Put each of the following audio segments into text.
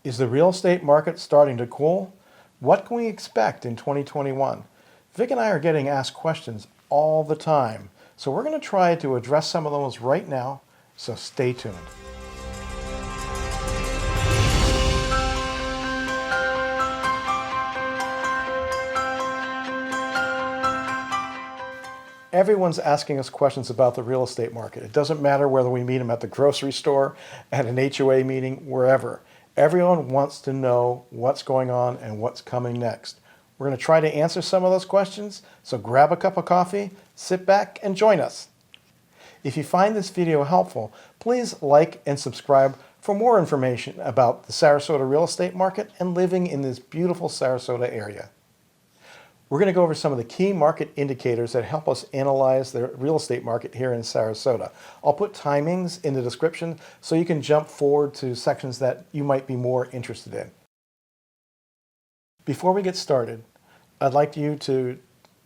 Is the real estate market starting to cool? What can we expect in 2021? Vic and I are getting asked questions all the time, so we're going to try to address some of those right now, so stay tuned. Everyone's asking us questions about the real estate market. It doesn't matter whether we meet them at the grocery store, at an HOA meeting, wherever. Everyone wants to know what's going on and what's coming next. We're going to try to answer some of those questions, so grab a cup of coffee, sit back, and join us. If you find this video helpful, please like and subscribe for more information about the Sarasota real estate market and living in this beautiful Sarasota area. We're going to go over some of the key market indicators that help us analyze the real estate market here in Sarasota. I'll put timings in the description so you can jump forward to sections that you might be more interested in. Before we get started, I'd like you to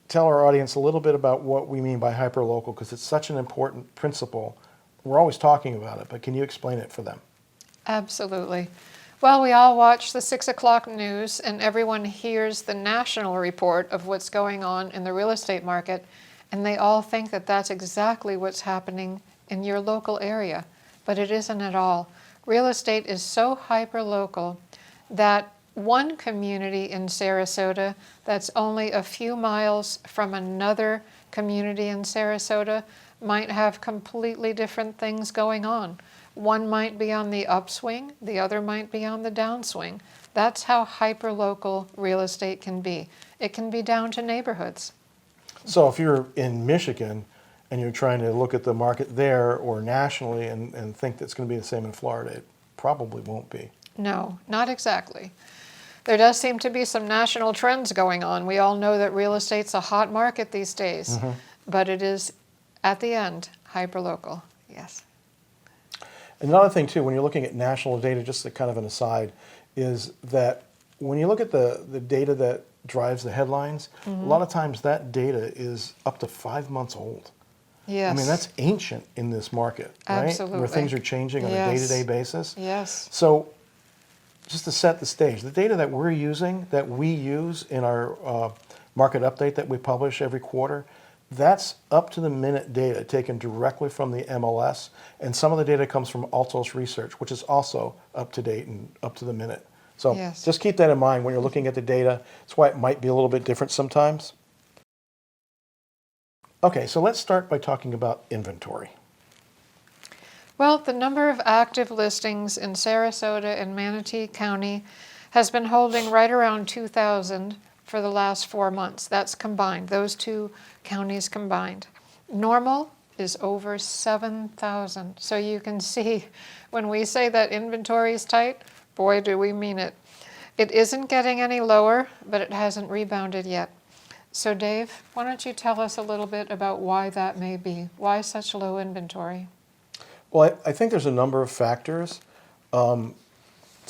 tell our audience a little bit about what we mean by hyperlocal, because it's such an important principle. We're always talking about it, but can you explain it for them? Absolutely. Well, we all watch the 6 o'clock news and everyone hears the national report of what's going on in the real estate market, and they all think that that's exactly what's happening in your local area, but it isn't at all. Real estate is so hyper-local that one community in Sarasota that's only a few miles from another community in Sarasota might have completely different things going on. One might be on the upswing, the other might be on the downswing. That's how hyperlocal real estate can be. It can be down to neighborhoods. So if you're in Michigan and you're trying to look at the market there or nationally and think that's going to be the same in Florida, it probably won't be. No, not exactly. There does seem to be some national trends going on. We all know that real estate's a hot market these days, but it is, at the end, hyperlocal, yes. Another thing, too, when you're looking at national data, just a kind of an aside, is that when you look at the data that drives the headlines, a lot of times that data is up to 5 months old. Yes. I mean, that's ancient in this market, right? Absolutely. Where things are changing on a day-to-day basis. Yes. So just to set the stage, the data that we're using, that we use in our market update that we publish every quarter, that's up-to-the-minute data taken directly from the MLS, and some of the data comes from Altos Research, which is also up-to-date and up-to-the-minute. So just keep that in mind when you're looking at the data. That's why it might be a little bit different sometimes. Okay, so let's start by talking about inventory. Well, the number of active listings in Sarasota and Manatee County has been holding right around 2,000 for the last 4 months. That's combined, those two counties combined. Normal is over 7,000. So you can see when we say that inventory is tight, boy, do we mean it. It isn't getting any lower, but it hasn't rebounded yet. So Dave, why don't you tell us a little bit about why that may be? Why such low inventory? Well, I think there's a number of factors. Some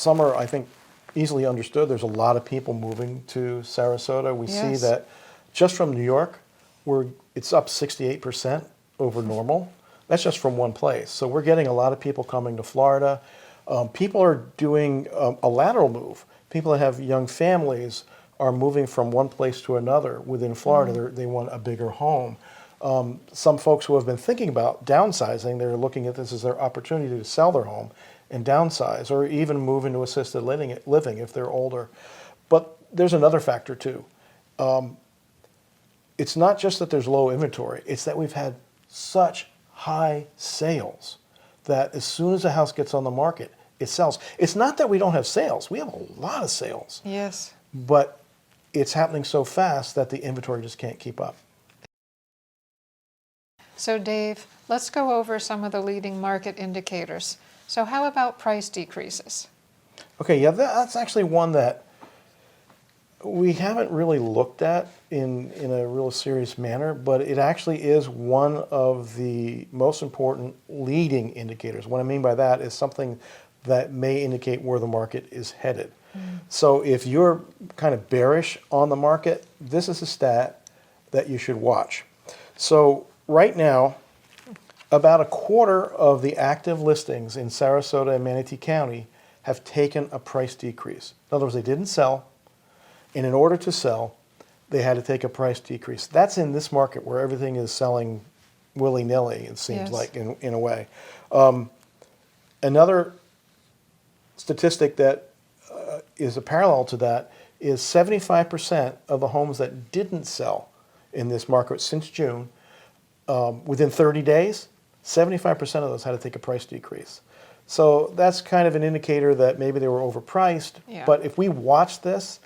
are, I think, easily understood. There's a lot of people moving to Sarasota. We see that just from New York, it's up 68% over normal. That's just from one place. So we're getting a lot of people coming to Florida. People are doing a lateral move. People that have young families are moving from one place to another within Florida. They want a bigger home. Some folks who have been thinking about downsizing, they're looking at this as their opportunity to sell their home and downsize, or even move into assisted living if they're older. But there's another factor too. It's not just that there's low inventory, it's that we've had such high sales that as soon as a house gets on the market, it sells. It's not that we don't have sales, we have a lot of sales. Yes. But it's happening so fast that the inventory just can't keep up. So Dave, let's go over some of the leading market indicators. So how about price decreases? Okay, yeah, that's actually one that we haven't really looked at in a real serious manner, but it actually is one of the most important leading indicators. What I mean by that is something that may indicate where the market is headed. So if you're kind of bearish on the market, this is a stat that you should watch. So right now, about a quarter of the active listings in Sarasota and Manatee County have taken a price decrease. In other words, they didn't sell, and in order to sell, they had to take a price decrease. That's in this market where everything is selling willy-nilly, it seems Yes. like, in a way. Another statistic that is a parallel to that is 75% of the homes that didn't sell in this market since June, within 30 days, 75% of those had to take a price decrease. So that's kind of an indicator that maybe they were overpriced. Yeah. But if we watch this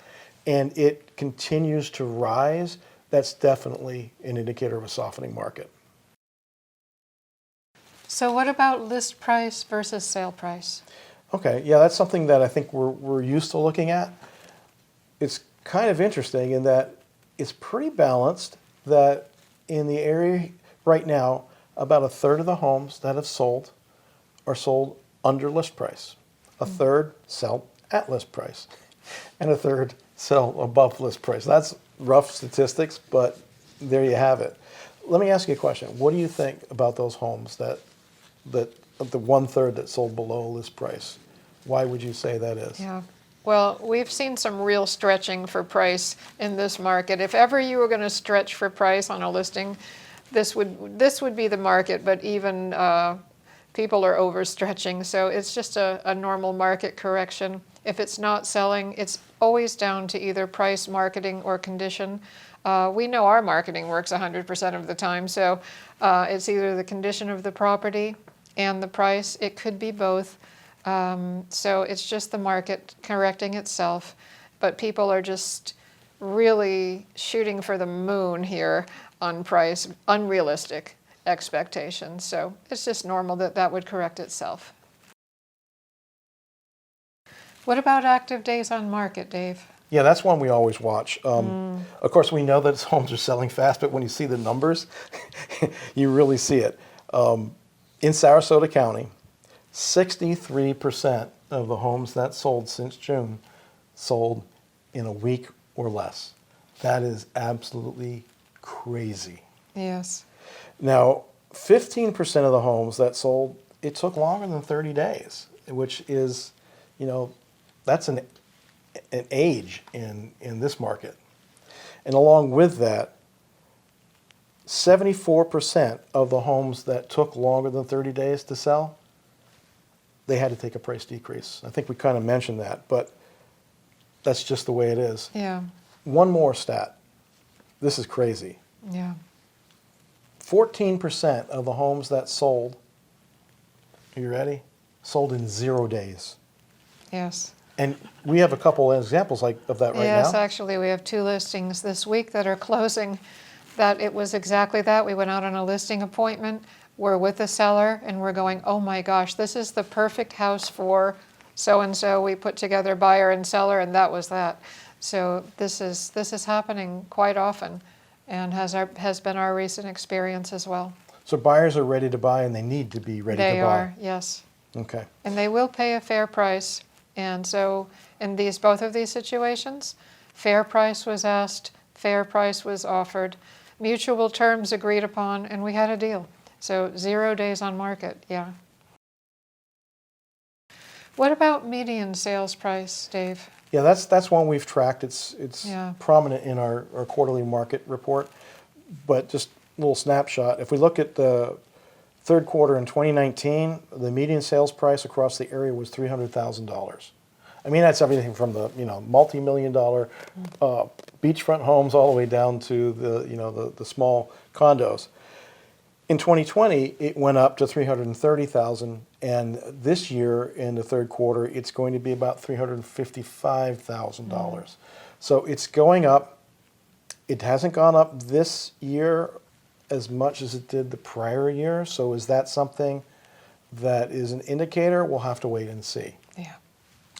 and it continues to rise, that's definitely an indicator of a softening market. So what about list price versus sale price? Okay, yeah, that's something that I think we're used to looking at. It's kind of interesting in that it's pretty balanced, that in the area right now, about a third of the homes that have sold are sold under list price. A third sell at list price, and a third sell above list price. That's rough statistics, but there you have it. Let me ask you a question. What do you think about those homes that of the 1/3 that sold below list price? Why would you say that is? Yeah. Well, we've seen some real stretching for price in this market. If ever you were going to stretch for price on a listing, this would be the market, but even people are overstretching. So it's just a normal market correction. If it's not selling, it's always down to either price, marketing, or condition. We know our marketing works 100% of the time, so it's either the condition of the property and the price. It could be both. So it's just the market correcting itself, but people are just really shooting for the moon here on price, unrealistic expectations. So it's just normal that that would correct itself. What about active days on market, Dave? Yeah, that's one we always watch. Of course, we know that homes are selling fast, but when you see the numbers, you really see it. In Sarasota County, 63% of the homes that sold since June sold in a week or less. That is absolutely crazy. Yes. Now, 15% of the homes that sold, it took longer than 30 days, which is, that's an age in this market. And along with that, 74% of the homes that took longer than 30 days to sell, they had to take a price decrease. I think we kind of mentioned that, but that's just the way it is. Yeah. One more stat. This is crazy. Yeah. 14% of the homes that sold, are you ready? Sold in 0 days. Yes. And we have a couple of examples of that right Yes, now. actually, we have 2 listings this week that are closing. That it was exactly that. We went out on a listing appointment. We're with the seller, and we're going, oh my gosh, this is the perfect house for so-and-so. We put together buyer and seller, and that was that. So this is happening quite often, and has been our recent experience as well. So buyers are ready to buy, and they need to be ready to buy. They are, yes. Okay. And they will pay a fair price. And so in both of these situations, fair price was asked, fair price was offered, mutual terms agreed upon, and we had a deal. So 0 days on market, yeah. What about median sales price, Dave? Yeah, that's one we've tracked. It's Yeah. prominent in our quarterly market report. But just a little snapshot. If we look at the third quarter in 2019, the median sales price across the area was $300,000. I mean, that's everything from the multi-million-dollar beachfront homes all the way down to the small condos. In 2020, it went up to $330,000, and this year in the third quarter, it's going to be about $355,000. So it's going up. It hasn't gone up this year as much as it did the prior year. So is that something that is an indicator? We'll have to wait and see. Yeah.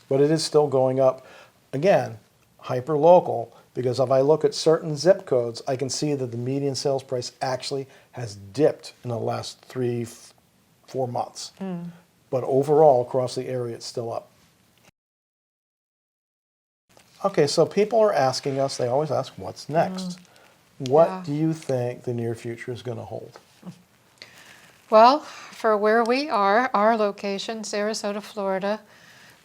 But it is still going up. Again, hyper-local, because if I look at certain zip codes, I can see that the median sales price actually has dipped in the last 3-4 months. But overall, across the area, it's still up. Okay, so people are asking us, they always ask, what's next? What Yeah. do you think the near future is going to hold? Well, for where we are, our location, Sarasota, Florida,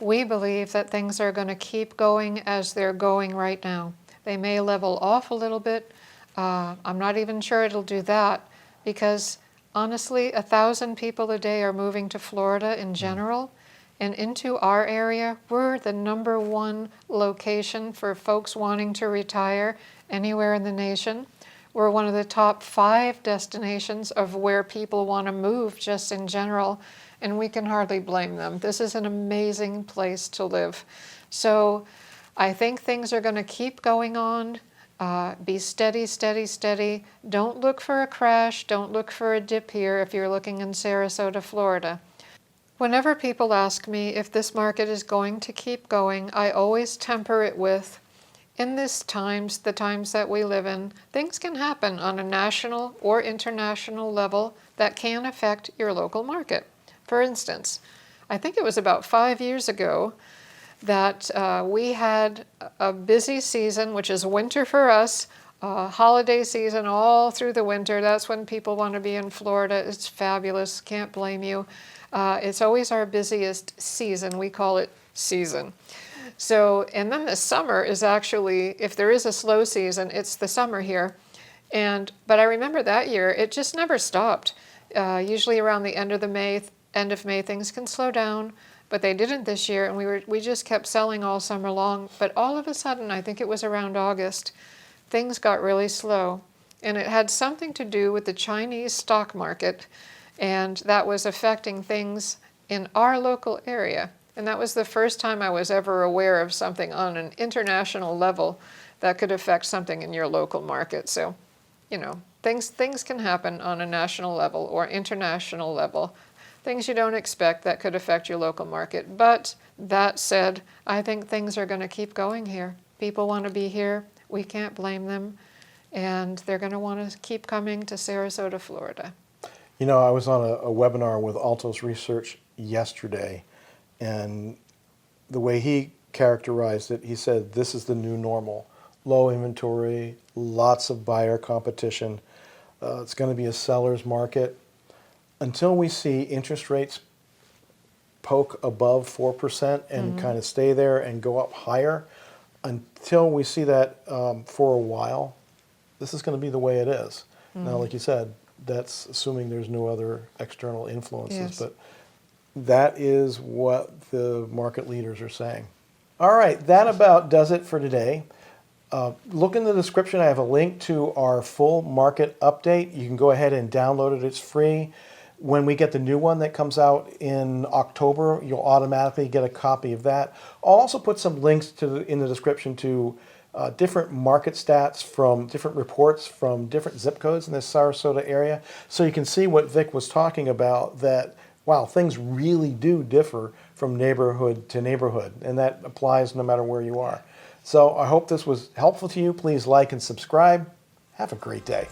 We believe that things are going to keep going as they're going right now. They may level off a little bit. I'm not even sure it'll do that because honestly, 1,000 people a day are moving to Florida in general. And into our area, we're the #1 location for folks wanting to retire anywhere in the nation. We're one of the top 5 destinations of where people want to move just in general, and we can hardly blame them. This is an amazing place to live. So I think things are going to keep going on. Be steady, steady, steady. Don't look for a crash. Don't look for a dip here if you're looking in Sarasota, Florida. Whenever people ask me if this market is going to keep going, I always temper it with, in the times that we live in, things can happen on a national or international level that can affect your local market. For instance, I think it was about 5 years ago that we had a busy season, which is winter for us, holiday season all through the winter. That's when people want to be in Florida. It's fabulous, can't blame you. It's always our busiest season. We call it season. So, and then the summer is actually, if there is a slow season, it's the summer here. But I remember that year, it just never stopped. Usually around the end of May, things can slow down, but they didn't this year, and we just kept selling all summer long. But all of a sudden, I think it was around August, things got really slow. And it had something to do with the Chinese stock market, and that was affecting things in our local area. And that was the first time I was ever aware of something on an international level that could affect something in your local market. So, you know, things can happen on a national level or international level. Things you don't expect that could affect your local market. But that said, I think things are going to keep going here. People want to be here. We can't blame them. And they're going to want to keep coming to Sarasota, Florida. You know, I was on a webinar with Altos Research yesterday, and the way he characterized it, he said, this is the new normal. Low inventory, lots of buyer competition. It's going to be a seller's market. Until we see interest rates poke above 4% and kind of stay there and go up higher, until we see that for a while, this is going to be the way it is. Now, like you said, that's assuming there's no other external influences, Yes. but that is what the market leaders are saying. All right, that about does it for today. Look in the description. I have a link to our full market update. You can go ahead and download it. It's free. When we get the new one that comes out in October, you'll automatically get a copy of that. I'll also put some links in the description to different market stats from different reports from different zip codes in this Sarasota area. So you can see what Vic was talking about, that, wow, things really do differ from neighborhood to neighborhood. And that applies no matter where you are. So I hope this was helpful to you. Please like and subscribe. Have a great day.